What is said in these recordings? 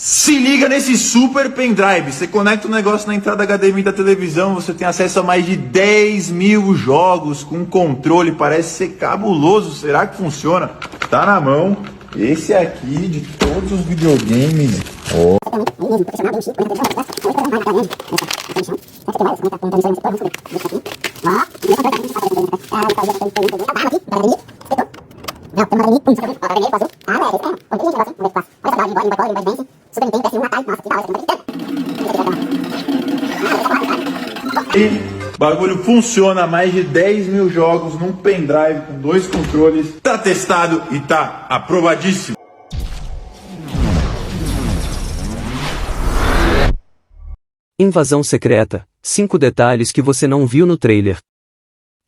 Se liga nesse super pendrive, você conecta o negócio na entrada HDMI da televisão, você tem acesso a mais de 10 mil jogos com controle, parece ser cabuloso, será que funciona? Tá na mão, esse aqui de todos os videogames. E bagulho funciona, mais de 10 mil jogos num pendrive com 2 controles. Tá testado e tá aprovadíssimo. Invasão Secreta, 5 detalhes que você não viu no trailer.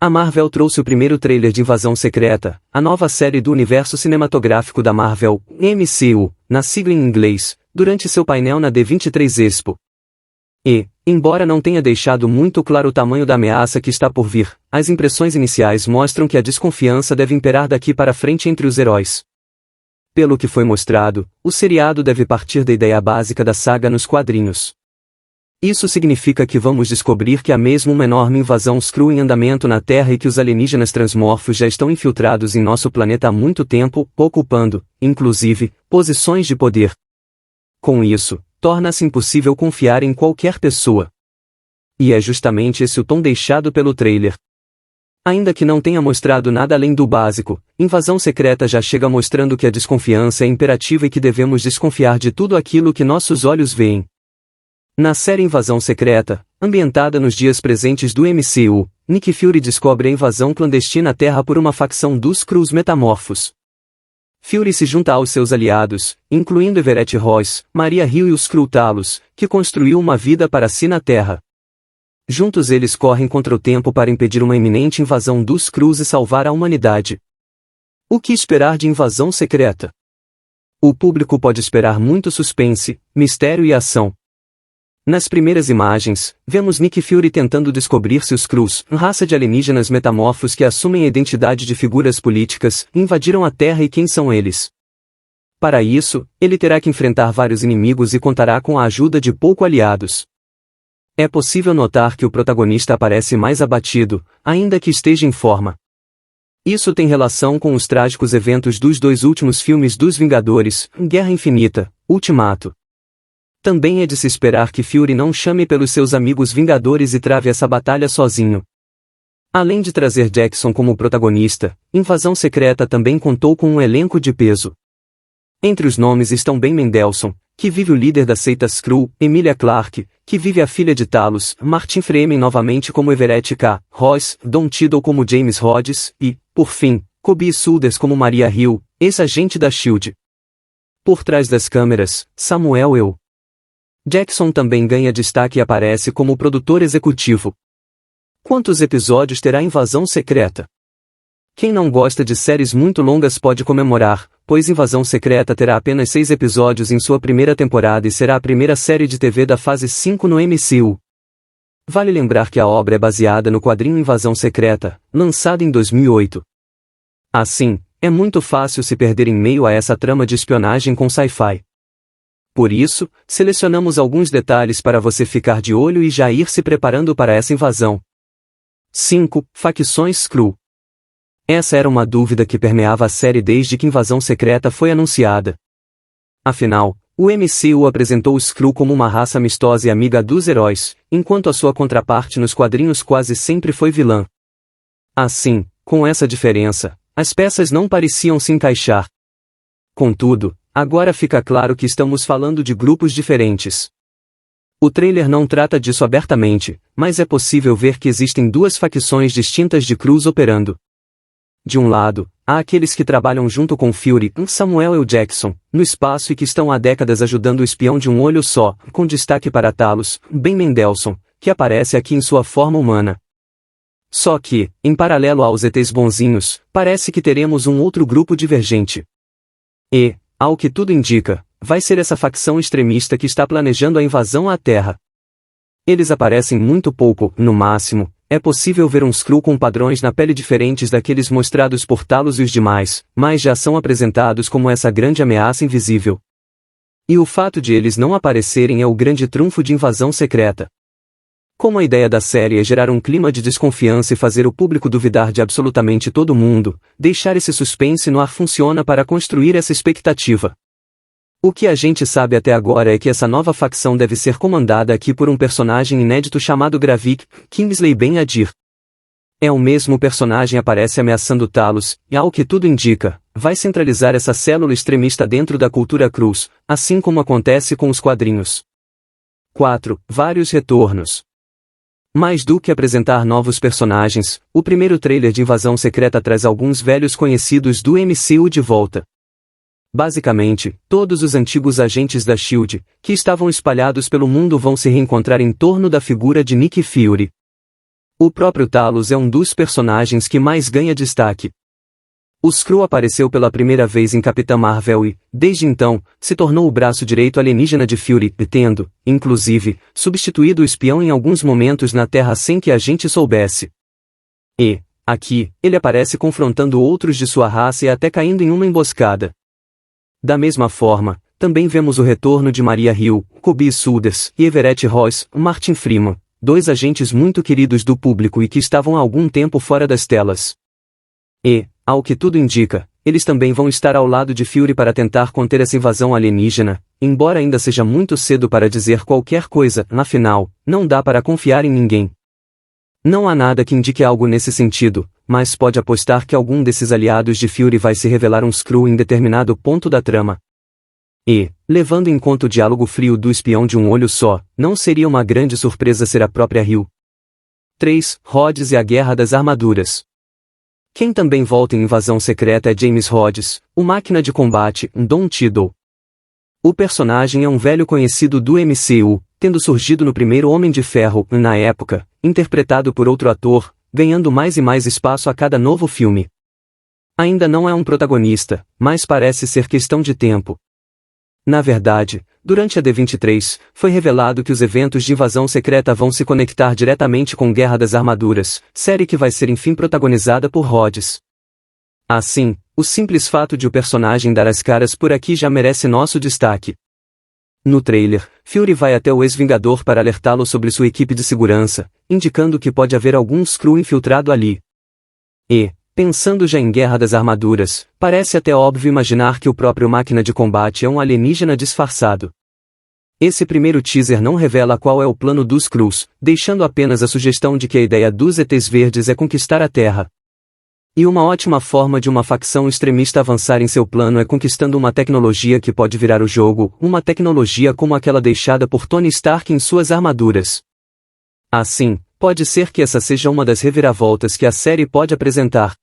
A Marvel trouxe o primeiro trailer de Invasão Secreta, a nova série do universo cinematográfico da Marvel, MCU, na sigla em inglês, durante seu painel na D23 Expo. E, embora não tenha deixado muito claro o tamanho da ameaça que está por vir, as impressões iniciais mostram que a desconfiança deve imperar daqui para frente entre os heróis. Pelo que foi mostrado, o seriado deve partir da ideia básica da saga nos quadrinhos. Isso significa que vamos descobrir que há mesmo uma enorme invasão Skrull em andamento na Terra e que os alienígenas transmorfos já estão infiltrados em nosso planeta há muito tempo, ocupando, inclusive, posições de poder. Com isso, torna-se impossível confiar em qualquer pessoa. E é justamente esse o tom deixado pelo trailer. Ainda que não tenha mostrado nada além do básico, Invasão Secreta já chega mostrando que a desconfiança é imperativa e que devemos desconfiar de tudo aquilo que nossos olhos veem. Na série Invasão Secreta, ambientada nos dias presentes do MCU, Nick Fury descobre a invasão clandestina à Terra por uma facção dos Skrulls metamorfos. Fury se junta aos seus aliados, incluindo Everett Ross, Maria Hill e os Skrull Talos, que construiu uma vida para si na Terra. Juntos eles correm contra o tempo para impedir uma iminente invasão dos Skrulls e salvar a humanidade. O que esperar de Invasão Secreta? O público pode esperar muito suspense, mistério e ação. Nas primeiras imagens, vemos Nick Fury tentando descobrir se os Skrulls, raça de alienígenas metamorfos que assumem a identidade de figuras políticas, invadiram a Terra e quem são eles. Para isso, ele terá que enfrentar vários inimigos e contará com a ajuda de poucos aliados. É possível notar que o protagonista aparece mais abatido, ainda que esteja em forma. Isso tem relação com os trágicos eventos dos 2 últimos filmes dos Vingadores, Guerra Infinita, Ultimato. Também é de se esperar que Fury não chame pelos seus amigos Vingadores e trave essa batalha sozinho. Além de trazer Jackson como protagonista, Invasão Secreta também contou com um elenco de peso. Entre os nomes estão Ben Mendelsohn, que vive o líder da seita Skrull, Emilia Clarke, que vive a filha de Talos, Martin Freeman novamente como Everett K. Ross, Don Cheadle como James Rhodes, e, por fim, Kobe Sulders como Maria Hill, ex-agente da SHIELD. Por trás das câmeras, Samuel L. Jackson também ganha destaque e aparece como produtor executivo. Quantos episódios terá Invasão Secreta? Quem não gosta de séries muito longas pode comemorar, pois Invasão Secreta terá apenas 6 episódios em sua primeira temporada e será a primeira série de TV da fase 5 no MCU. Vale lembrar que a obra é baseada no quadrinho Invasão Secreta, lançado em 2008. Assim, é muito fácil se perder em meio a essa trama de espionagem com sci-fi. Por isso, selecionamos alguns detalhes para você ficar de olho e já ir se preparando para essa invasão. 5. Facções Skrull. Essa era uma dúvida que permeava a série desde que Invasão Secreta foi anunciada. Afinal, o MCU apresentou os Skrull como uma raça amistosa e amiga dos heróis, enquanto a sua contraparte nos quadrinhos quase sempre foi vilã. Assim, com essa diferença, as peças não pareciam se encaixar. Contudo, agora fica claro que estamos falando de grupos diferentes. O trailer não trata disso abertamente, mas é possível ver que existem 2 facções distintas de Skrulls operando. De um lado, há aqueles que trabalham junto com Fury, Samuel L. Jackson, no espaço e que estão há décadas ajudando o espião de um olho só, com destaque para Talos, Ben Mendelsohn, que aparece aqui em sua forma humana. Só que, em paralelo aos ETs bonzinhos, parece que teremos um outro grupo divergente. E, ao que tudo indica, vai ser essa facção extremista que está planejando a invasão à Terra. Eles aparecem muito pouco, no máximo, é possível ver um Skrull com padrões na pele diferentes daqueles mostrados por Talos e os demais, mas já são apresentados como essa grande ameaça invisível. E o fato de eles não aparecerem é o grande trunfo de Invasão Secreta. Como a ideia da série é gerar um clima de desconfiança e fazer o público duvidar de absolutamente todo mundo, deixar esse suspense no ar funciona para construir essa expectativa. O que a gente sabe até agora é que essa nova facção deve ser comandada aqui por um personagem inédito chamado Gravik, Kingsley Ben-Adir. É o mesmo personagem aparece ameaçando Talos, e ao que tudo indica, vai centralizar essa célula extremista dentro da cultura Cruz, assim como acontece com os quadrinhos. 4. Vários retornos. Mais do que apresentar novos personagens, o primeiro trailer de Invasão Secreta traz alguns velhos conhecidos do MCU de volta. Basicamente, todos os antigos agentes da SHIELD, que estavam espalhados pelo mundo vão se reencontrar em torno da figura de Nick Fury. O próprio Talos é um dos personagens que mais ganha destaque. O Skrull apareceu pela primeira vez em Capitã Marvel e, desde então, se tornou o braço direito alienígena de Fury, tendo, inclusive, substituído o espião em alguns momentos na Terra sem que a gente soubesse. E, aqui, ele aparece confrontando outros de sua raça e até caindo em uma emboscada. Da mesma forma, também vemos o retorno de Maria Hill, Kobe Sulders e Everett Ross, Martin Freeman, dois agentes muito queridos do público e que estavam há algum tempo fora das telas. E, ao que tudo indica, eles também vão estar ao lado de Fury para tentar conter essa invasão alienígena, embora ainda seja muito cedo para dizer qualquer coisa, afinal, não dá para confiar em ninguém. Não há nada que indique algo nesse sentido, mas pode apostar que algum desses aliados de Fury vai se revelar um Skrull em determinado ponto da trama. E, levando em conta o diálogo frio do espião de um olho só, não seria uma grande surpresa ser a própria Hill. 3. Rhodes e a Guerra das Armaduras. Quem também volta em Invasão Secreta é James Rhodes, o máquina de combate, Don Cheadle. O personagem é um velho conhecido do MCU, tendo surgido no primeiro Homem de Ferro, na época, interpretado por outro ator, ganhando mais e mais espaço a cada novo filme. Ainda não é um protagonista, mas parece ser questão de tempo. Na verdade, durante a D23, foi revelado que os eventos de Invasão Secreta vão se conectar diretamente com Guerra das Armaduras, série que vai ser enfim protagonizada por Rhodes. Assim, o simples fato de o personagem dar as caras por aqui já merece nosso destaque. No trailer, Fury vai até o ex-Vingador para alertá-lo sobre sua equipe de segurança, indicando que pode haver algum Skrull infiltrado ali. E, pensando já em Guerra das Armaduras, parece até óbvio imaginar que o próprio máquina de combate é um alienígena disfarçado. Esse primeiro teaser não revela qual é o plano dos Skrulls, deixando apenas a sugestão de que a ideia dos ETs verdes é conquistar a Terra. E uma ótima forma de uma facção extremista avançar em seu plano é conquistando uma tecnologia que pode virar o jogo, uma tecnologia como aquela deixada por Tony Stark em suas armaduras. Assim, pode ser que essa seja uma das reviravoltas que a série pode apresentar.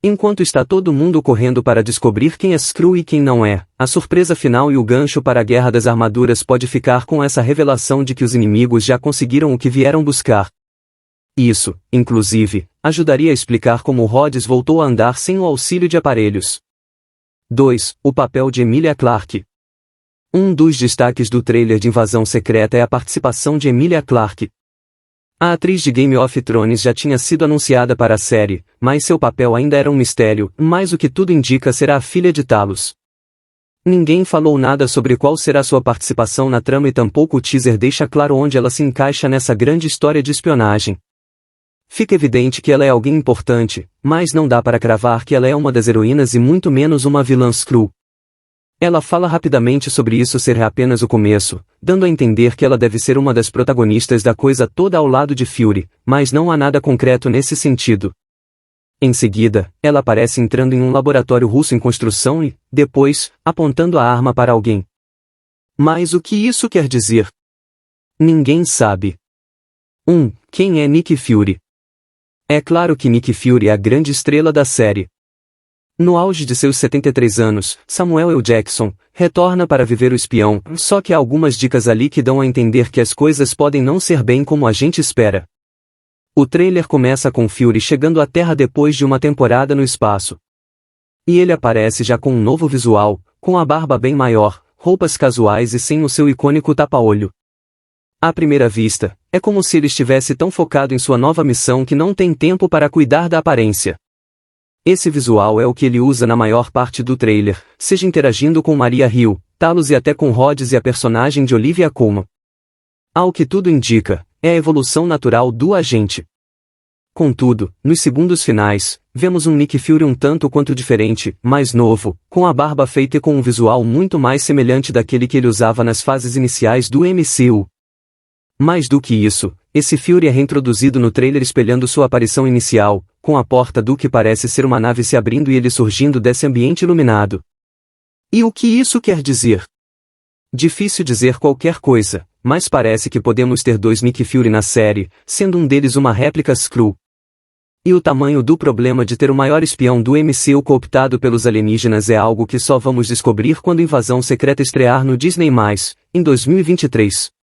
Enquanto está todo mundo correndo para descobrir quem é Skrull e quem não é, a surpresa final e o gancho para a Guerra das Armaduras pode ficar com essa revelação de que os inimigos já conseguiram o que vieram buscar. Isso, inclusive, ajudaria a explicar como Rhodes voltou a andar sem o auxílio de aparelhos. 2. O papel de Emilia Clarke. Um dos destaques do trailer de Invasão Secreta é a participação de Emilia Clarke. A atriz de Game of Thrones já tinha sido anunciada para a série, mas seu papel ainda era um mistério, mas o que tudo indica será a filha de Talos. Ninguém falou nada sobre qual será sua participação na trama e tampouco o teaser deixa claro onde ela se encaixa nessa grande história de espionagem. Fica evidente que ela é alguém importante, mas não dá para cravar que ela é uma das heroínas e muito menos uma vilã Skrull. Ela fala rapidamente sobre isso ser apenas o começo, dando a entender que ela deve ser uma das protagonistas da coisa toda ao lado de Fury, mas não há nada concreto nesse sentido. Em seguida, ela aparece entrando em um laboratório russo em construção e, depois, apontando a arma para alguém. Mas o que isso quer dizer? Ninguém sabe. 1. Quem é Nick Fury? É claro que Nick Fury é a grande estrela da série. No auge de seus 73 anos, Samuel L. Jackson retorna para viver o espião, só que há algumas dicas ali que dão a entender que as coisas podem não ser bem como a gente espera. O trailer começa com Fury chegando à Terra depois de uma temporada no espaço. E ele aparece já com um novo visual, com a barba bem maior, roupas casuais e sem o seu icônico tapa-olho. À primeira vista, é como se ele estivesse tão focado em sua nova missão que não tem tempo para cuidar da aparência. Esse visual é o que ele usa na maior parte do trailer, seja interagindo com Maria Hill, Talos e até com Rhodes e a personagem de Olivia Colman. Ao que tudo indica, é a evolução natural do agente. Contudo, nos segundos finais, vemos um Nick Fury um tanto quanto diferente, mais novo, com a barba feita e com um visual muito mais semelhante daquele que ele usava nas fases iniciais do MCU. Mais do que isso, esse Fury é reintroduzido no trailer espelhando sua aparição inicial, com a porta do que parece ser uma nave se abrindo e ele surgindo desse ambiente iluminado. E o que isso quer dizer? Difícil dizer qualquer coisa, mas parece que podemos ter dois Nick Fury na série, sendo um deles uma réplica Skrull. E o tamanho do problema de ter o maior espião do MCU cooptado pelos alienígenas é algo que só vamos descobrir quando Invasão Secreta estrear no Disney+, em 2023.